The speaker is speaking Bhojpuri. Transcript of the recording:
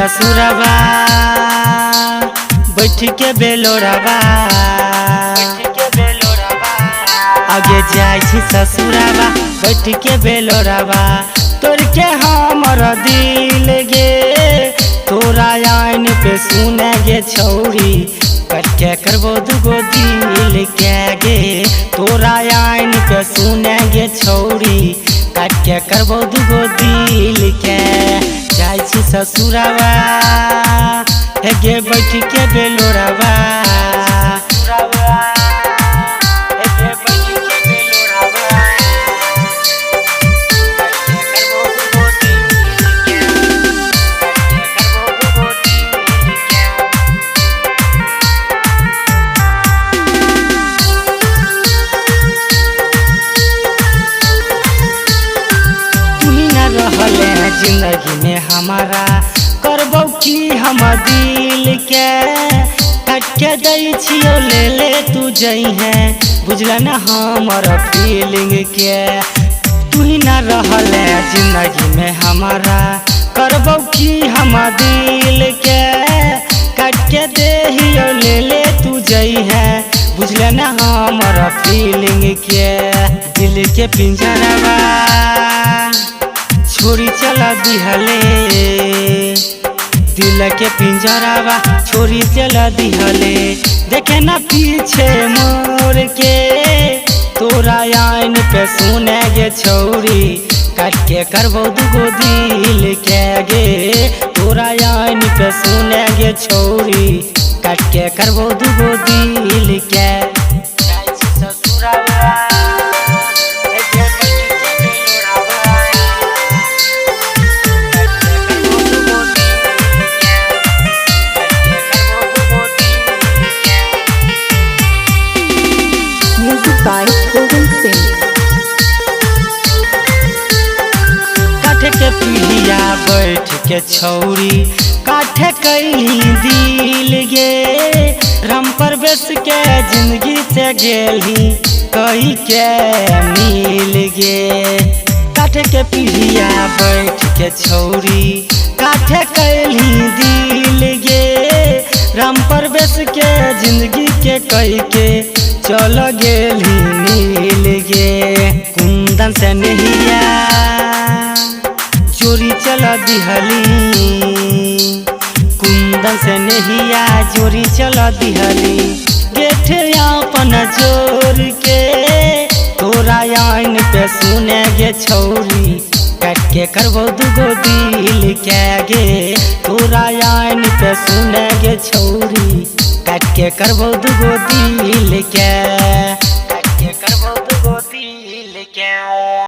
ससुरबा बैठ के बेलोरबा आगे जाय छी ससुरबा बैठ के बेलोरबा तोड़ के हमर दिल गे तोरा आइन पे सुने गे छौरी कट के करबो दुगो दिल के गे तोरा आइन पे सुने गे छौरी कट के करबो दुगो दिल के जाय छी ससुरबा हे गे बैठ के बेलोरबा जिंदगी में हमारा करबो की हम दिल के कट के दै छियो ले ले तू जई है बुझल न हमर फीलिंग के तू ही न रहल जिंदगी में हमारा करबो की हम दिल के कट के देहियो ले ले तू जई है बुझल न हमर फीलिंग के दिल के पिंजरवा छोरी चला दिहले दिल के पिंजरवा छोरी चला दिहले देखे न पीछे मोर के तोरा आइन पे सुने गे छौरी कट के करबो दुगो दिल के गे तोरा आइन पे सुने गे छौरी कट के करबो दुगो दिल के ससुरबा के पीढ़िया बैठ के छौरी काठे कैली दिल गे राम पर बेस के जिंदगी से गेली कही के मिल गे काठे के पीढ़िया बैठ के छौरी काठे कैली दिल गे राम पर बेस के जिंदगी के कही के चल गेली मिल गे कुंदन से नहिया चोरी चला दिहली कुंदन से नहिया चोरी चला दिहली गेठ अपन जोर के तोरा आइन पे सुने गे छौरी कट के करबो दुगो दिल के गे तोरा आइन पे सुने गे छौरी कट के करबो दुगो दिल के।